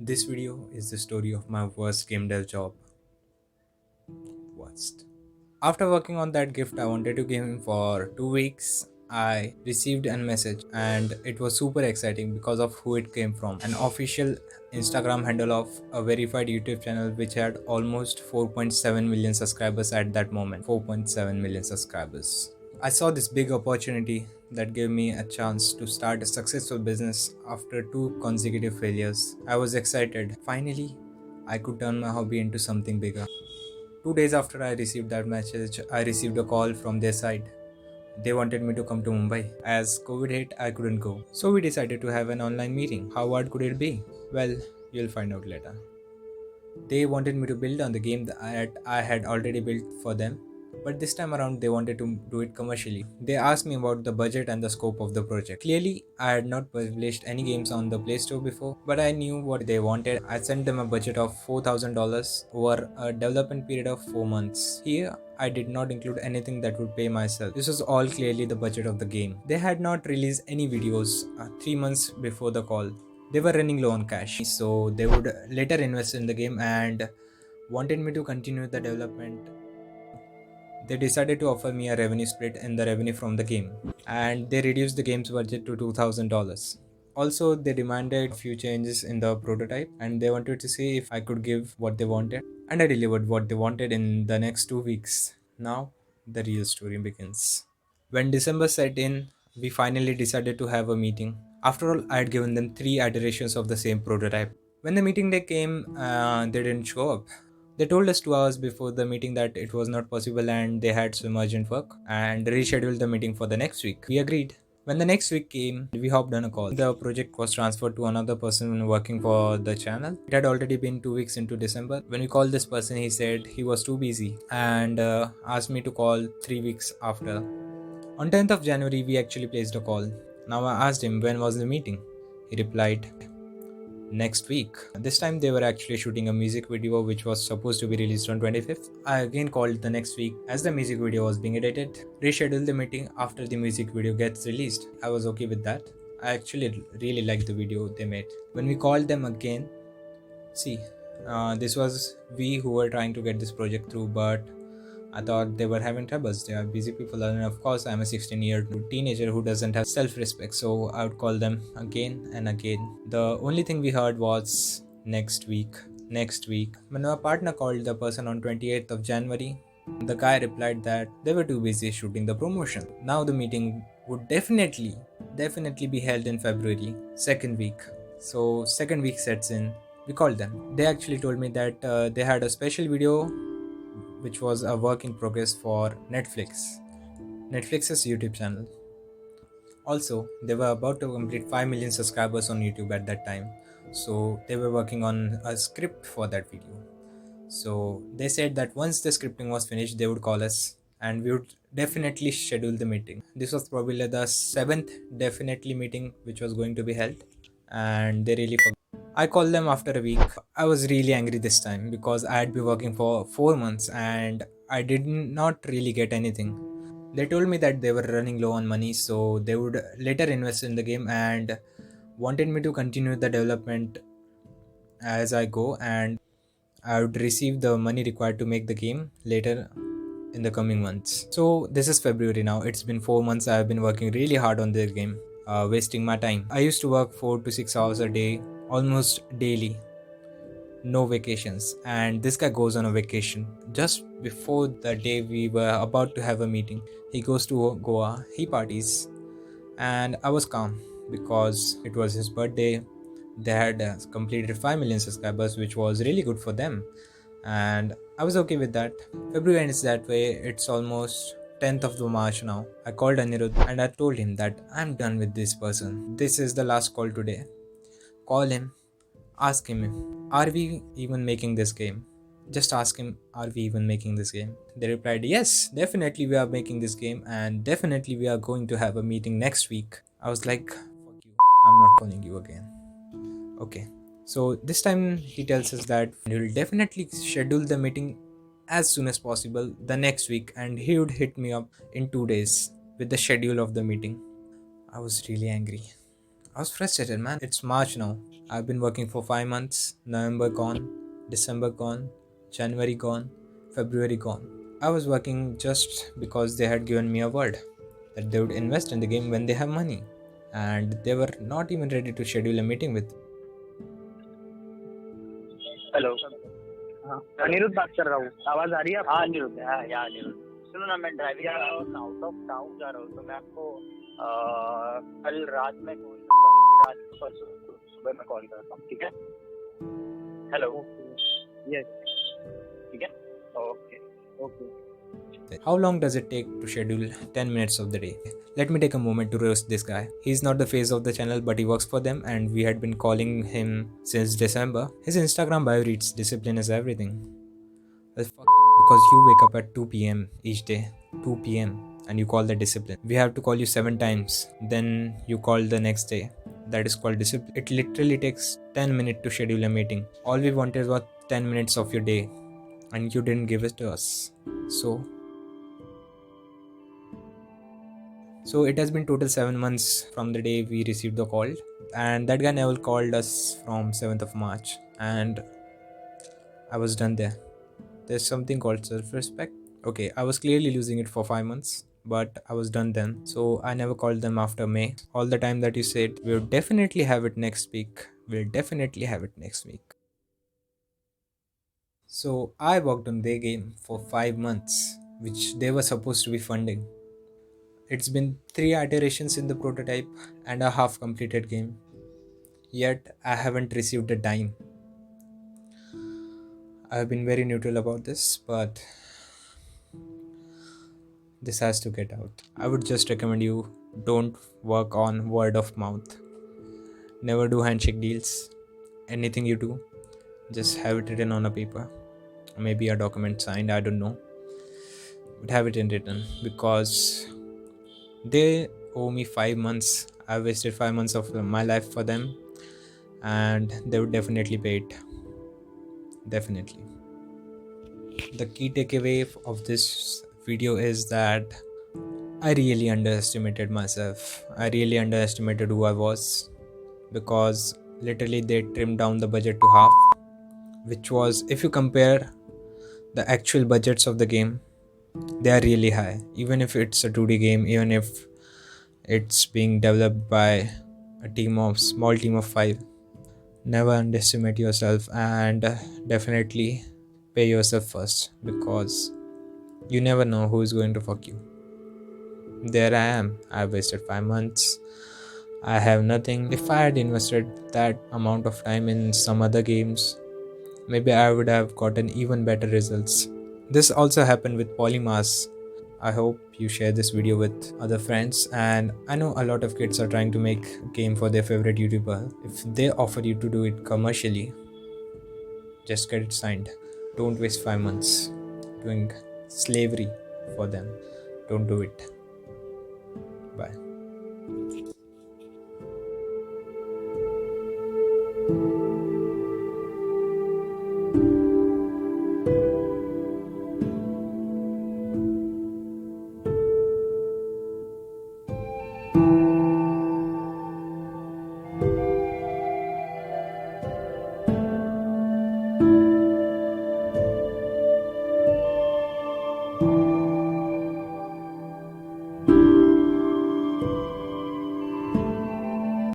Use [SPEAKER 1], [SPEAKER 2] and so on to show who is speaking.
[SPEAKER 1] This video is the story of my worst game dev job. Worst. After working on that gift I wanted to give him for 2 weeks, I received a message and it was super exciting because of who it came from. An official Instagram handle of a verified YouTube channel which had almost 4.7 million subscribers at that moment. 4.7 million subscribers. I saw this big opportunity that gave me a chance to start a successful business after 2 consecutive failures. I was excited. Finally, I could turn my hobby into something bigger. 2 days after I received that message, I received a call from their side. They wanted me to come to Mumbai. As COVID hit, I couldn't go. So we decided to have an online meeting. How hard could it be? Well, you'll find out later. They wanted me to build on the game that I had already built for them, but this time around they wanted to do it commercially. They asked me about the budget and the scope of the project. Clearly, I had not published any games on the Play Store before, but I knew what they wanted. I sent them a budget of $4,000 over a development period of 4 months. Here, I did not include anything that would pay myself. This was all clearly the budget of the game. They had not released any videos 3 months before the call. They were running low on cash, so they would later invest in the game and wanted me to continue the development. They decided to offer me a revenue split in the revenue from the game, and they reduced the game's budget to $2,000. Also, they demanded a few changes in the prototype and they wanted to see if I could give what they wanted, and I delivered what they wanted in the next 2 weeks. Now, the real story begins. When December set in, we finally decided to have a meeting. After all, I had given them 3 iterations of the same prototype. When the meeting day came, they didn't show up. They told us 2 hours before the meeting that it was not possible and they had some urgent work and rescheduled the meeting for the next week. We agreed. When the next week came, we hopped on a call. The project was transferred to another person working for the channel. It had already been 2 weeks into December. When we called this person, he said he was too busy and asked me to call 3 weeks after. On 10th of January, we actually placed a call. Now I asked him when was the meeting. He replied, next week. This time they were actually shooting a music video which was supposed to be released on 25th. I again called the next week as the music video was being edited. Rescheduled the meeting after the music video gets released. I was okay with that. I actually really liked the video they made. When we called them again, see, this was we who were trying to get this project through, but I thought they were having troubles. They are busy people, and of course, I'm a 16-year-old teenager who doesn't have self-respect, so I would call them again and again. The only thing we heard was next week, next week. When my partner called the person on 28th of January, the guy replied that they were too busy shooting the promotion. Now the meeting would definitely be held in February, second week. So second week sets in. We called them. They actually told me that they had a special video which was a work in progress for Netflix's YouTube channel. Also, they were about to complete 5 million subscribers on YouTube at that time, so they were working on a script for that video. So they said that once the scripting was finished, they would call us and we would definitely schedule the meeting. This was probably the seventh definitely meeting which was going to be held, and they really forgot. I called them after a week. I was really angry this time because I had been working for 4 months and I did not really get anything. They told me that they were running low on money, so they would later invest in the game and wanted me to continue the development as I go, and I would receive the money required to make the game later in the coming months. So this is February now. It's been 4 months. I've been working really hard on this game, wasting my time. I used to work 4 to 6 hours a day, almost daily, no vacations. And this guy goes on a vacation just before the day we were about to have a meeting. He goes to Goa, he parties, and I was calm because it was his birthday. They had completed 5 million subscribers, which was really good for them, and I was okay with that. February ends that way. It's almost 10th of the March now. I called Anirudh and I told him that I'm done with this person. This is the last call today. Call him, ask him, are we even making this game? Just ask him, are we even making this game? They replied, yes, definitely we are making this game, and definitely we are going to have a meeting next week. I was like, fuck you, I'm not calling you again. Okay. So this time he tells us that he will definitely schedule the meeting as soon as possible the next week, and he would hit me up in 2 days with the schedule of the meeting. I was really angry. I was frustrated, man. It's March now. I've been working for 5 months. November gone, December gone, January gone, February gone. I was working just because they had given me a word that they would invest in the game when they have money. And they were not even ready to schedule a meeting with.
[SPEAKER 2] Hello. हाँ, अनिरुद्ध बात कर रहा हूँ। आवाज आ रही है? हाँ अनिरुद्ध, हाँ या अनिरुद्ध। सुनो ना, मैं ड्राइविंग कर रहा हूँ, आउट ऑफ टाउन जा रहा हूँ, तो मैं आपको कल रात में कॉल करता हूँ, रात को परसों सुबह में कॉल करता हूँ, ठीक है? हेलो। यस। ठीक है, okay okay.
[SPEAKER 1] How long does it take to schedule 10 minutes of the day? Let me take a moment to roast this guy. He's not the face of the channel, but he works for them, and we had been calling him since December. His Instagram bio reads discipline is everything. Well, fuck you, because you wake up at 2 p.m. each day. 2 p.m. and you call that discipline. We have to call you 7 times, then you call the next day. That is called discipline. It literally takes 10 minutes to schedule a meeting. All we wanted was 10 minutes of your day, and you didn't give it to us. So it has been total 7 months from the day we received the call, and that guy never called us from 7th of March, and I was done there. There's something called self-respect. Okay, I was clearly losing it for 5 months, but I was done then. So I never called them after May. All the time that you said, we'll definitely have it next week. We'll definitely have it next week. So I worked on their game for 5 months, which they were supposed to be funding. It's been 3 iterations in the prototype and a half completed game. Yet I haven't received a dime. I've been very neutral about this, but this has to get out. I would just recommend you don't work on word of mouth. Never do handshake deals. Anything you do, just have it written on a paper. Maybe a document signed, I don't know. But have it in written because they owe me 5 months. I wasted 5 months of my life for them, and they would definitely pay it. Definitely. The key takeaway of this video is that I really underestimated myself. I really underestimated who I was because literally they trimmed down the budget to half, which was, if you compare the actual budgets of the game, they are really high. Even if it's a 2D game, even if it's being developed by a small team of 5, never underestimate yourself, and definitely pay yourself first because you never know who is going to fuck you. There I am. I wasted 5 months. I have nothing. If I had invested that amount of time in some other games, maybe I would have gotten even better results. This also happened with Polymass. I hope you share this video with other friends, and I know a lot of kids are trying to make a game for their favorite YouTuber. If they offer you to do it commercially, just get it signed. Don't waste 5 months doing slavery for them. Don't do it. Bye.